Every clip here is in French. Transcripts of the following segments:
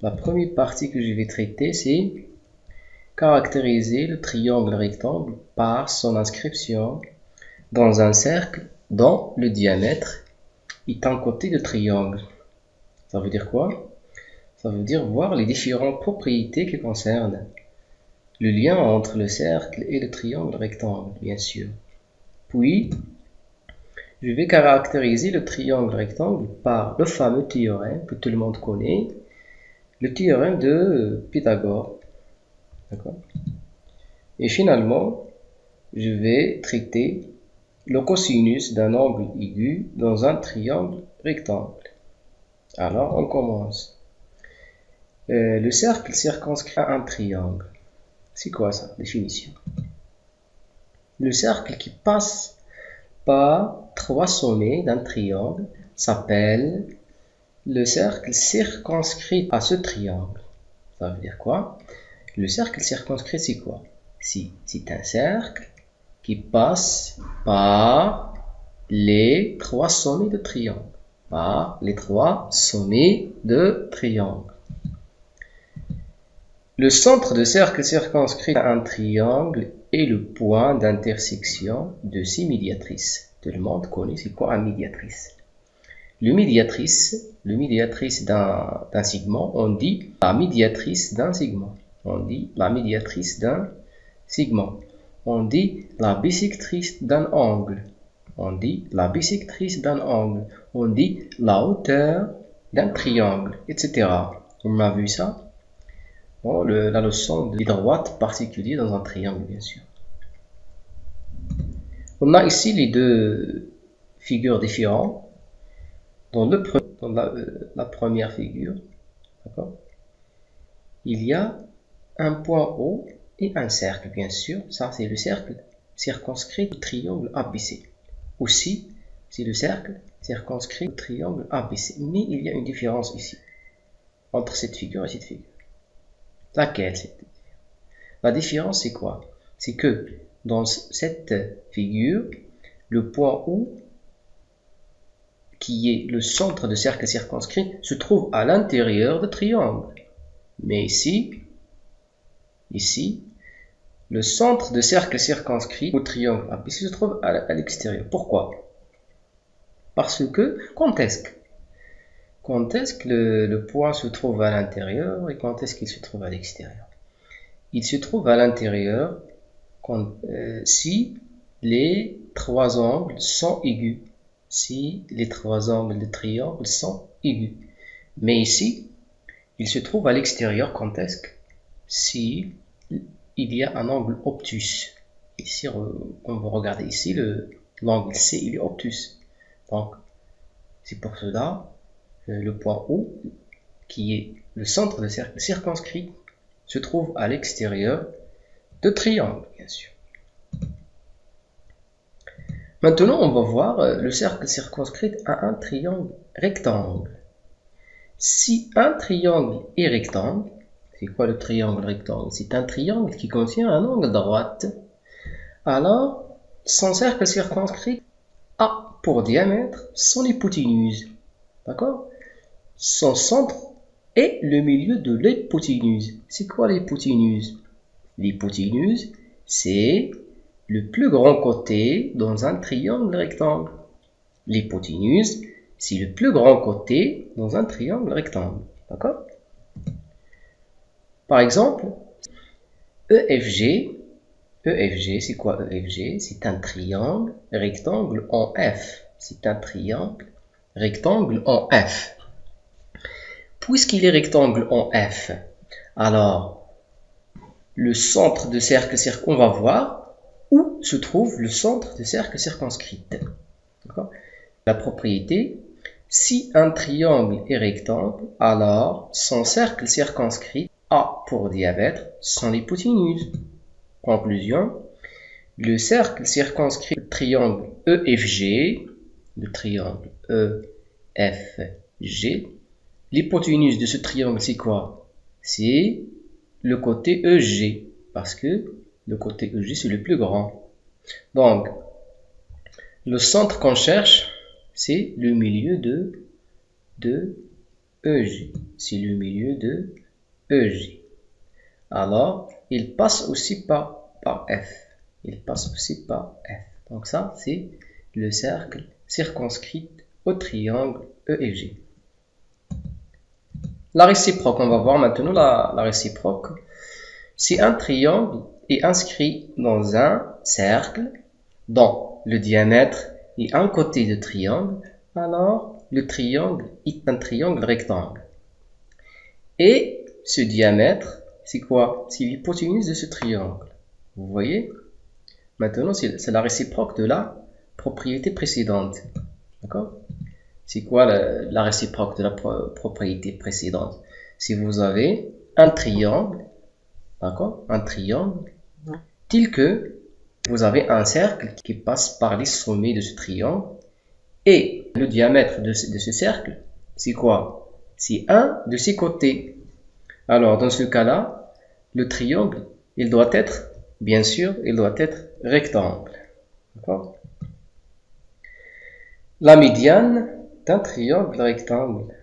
La première partie que je vais traiter, c'est caractériser le triangle rectangle par son inscription dans un cercle dont le diamètre est un côté de triangle. Ça veut dire quoi? Ça veut dire voir les différentes propriétés qui concernent le lien entre le cercle et le triangle rectangle, bien sûr. Puis, je vais caractériser le triangle rectangle par le fameux théorème que tout le monde connaît, le théorème de Pythagore. D'accord? Et finalement, je vais traiter le cosinus d'un angle aigu dans un triangle rectangle. Alors, on commence. Le cercle circonscrit un triangle. C'est quoi ça, définition? Le cercle qui passe par 3 sommets d'un triangle s'appelle le cercle circonscrit à ce triangle. Ça veut dire quoi? Le cercle circonscrit, c'est quoi? C'est un cercle qui passe par les 3 sommets de triangle. Par les 3 sommets de triangle. Le centre de cercle circonscrit à un triangle est le point d'intersection de ses médiatrices. Tout le monde connaît c'est quoi un médiatrice. Le médiatrice d'un segment, on dit la médiatrice d'un segment. On dit la médiatrice d'un segment. On dit la bisectrice d'un angle. On dit la bisectrice d'un angle. On dit la hauteur d'un triangle, etc. On a vu ça? Bon, la leçon de droite particulière dans un triangle, bien sûr. On a ici les deux figures différentes. Dans la première figure, il y a un point O et un cercle, bien sûr. Ça, c'est le cercle circonscrit du triangle ABC. Aussi, c'est le cercle circonscrit du triangle ABC. Mais il y a une différence ici, entre cette figure et cette figure. Laquelle c'est? La différence, c'est quoi? C'est que dans cette figure, le point O, qui est le centre de cercle circonscrit, se trouve à l'intérieur du triangle. Mais ici, le centre de cercle circonscrit au triangle ABC se trouve à l'extérieur. Pourquoi? Parce que, quand est-ce que le point se trouve à l'intérieur et quand est-ce qu'il se trouve à l'extérieur? Il se trouve à l'intérieur si les 3 angles sont aigus. Si les 3 angles de triangle sont aigus. Mais ici, il se trouve à l'extérieur quand est-ce que? Si il y a un angle obtus. Ici, on va regarder ici, l'angle C, il est obtus. Donc, c'est pour cela, le point O, qui est le centre de cercle circonscrit, se trouve à l'extérieur de triangle, bien sûr. Maintenant, on va voir le cercle circonscrit à un triangle rectangle. Si un triangle est rectangle, c'est quoi le triangle rectangle? C'est un triangle qui contient un angle droite. Alors, son cercle circonscrit a pour diamètre son hypoténuse. D'accord? Son centre est le milieu de l'hypoténuse. C'est quoi l'hypoténuse? L'hypoténuse, c'est le plus grand côté dans un triangle rectangle. L'hypoténuse, c'est le plus grand côté dans un triangle rectangle. D'accord? Par exemple, EFG, c'est quoi EFG? C'est un triangle rectangle en F. C'est un triangle rectangle en F. Puisqu'il est rectangle en F, alors le centre de cercle on va voir où se trouve le centre de cercle circonscrit. La propriété, si un triangle est rectangle, alors son cercle circonscrit a pour diamètre son hypoténuse. Conclusion, le cercle circonscrit du triangle EFG, l'hypoténuse de ce triangle, c'est quoi? C'est le côté EG, parce que le côté EG, c'est le plus grand. Donc, le centre qu'on cherche, c'est le milieu de EG. C'est le milieu de EG. Alors, il passe aussi par F. Il passe aussi par F. Donc ça, c'est le cercle circonscrit au triangle EFG. La réciproque, on va voir maintenant la réciproque. Si un triangle est inscrit dans un cercle dont le diamètre est un côté de triangle, alors le triangle est un triangle rectangle. Et ce diamètre, c'est quoi? C'est l'hypoténuse de ce triangle. Vous voyez? Maintenant, c'est la réciproque de la propriété précédente. D'accord? C'est quoi la réciproque de la propriété précédente? Si vous avez un triangle, d'accord? Un triangle, tel que vous avez un cercle qui passe par les sommets de ce triangle, et le diamètre de ce cercle, c'est quoi? C'est un de ses côtés. Alors, dans ce cas-là, le triangle, il doit être, bien sûr, il doit être rectangle. D'accord? La médiane d'un triangle rectangle.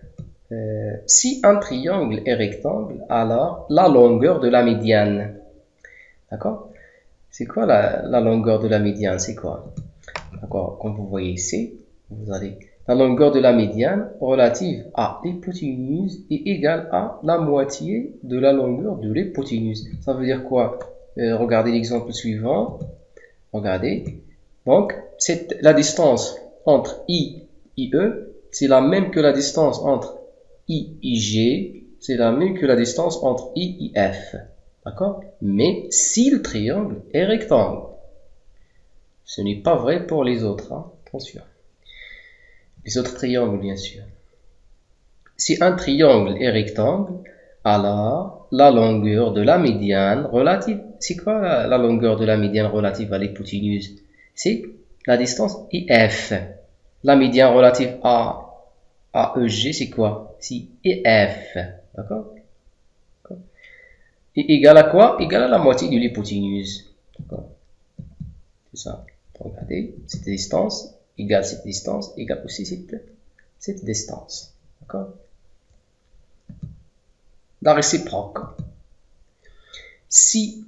Si un triangle est rectangle, alors la longueur de la médiane. D'accord? C'est quoi la longueur de la médiane? C'est quoi? D'accord? Comme vous voyez ici, vous avez la longueur de la médiane relative à l'hypoténuse est égale à la moitié de la longueur de l'hypoténuse. Ça veut dire quoi? Regardez l'exemple suivant. Regardez. Donc, la distance entre I et E, c'est la même que la distance entre I et G, c'est la même que la distance entre I et F. D'accord? Mais si le triangle est rectangle, ce n'est pas vrai pour les autres, hein? Attention. Les autres triangles, bien sûr. Si un triangle est rectangle, alors la longueur de la médiane relative, c'est quoi la longueur de la médiane relative à l'hypoténuse? C'est la distance IF. La médiane relative à EG, c'est quoi? C'est EF. D'accord? Et égal à quoi? Égal à la moitié de l'hypoténuse. D'accord? C'est ça. Regardez, cette distance égale cette distance égale aussi cette distance. D'accord? La réciproque. Si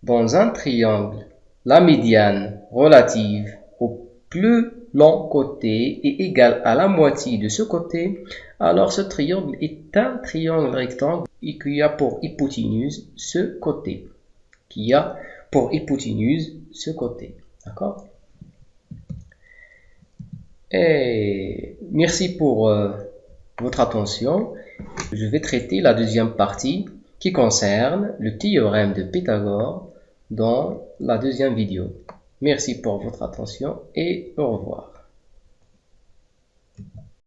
dans un triangle, la médiane relative au plus long côté est égale à la moitié de ce côté, alors ce triangle est un triangle rectangle et qui a pour hypoténuse ce côté. Qui a pour hypoténuse ce côté. D'accord? Et merci pour votre attention. Je vais traiter la deuxième partie qui concerne le théorème de Pythagore dans la deuxième vidéo. Merci pour votre attention et au revoir.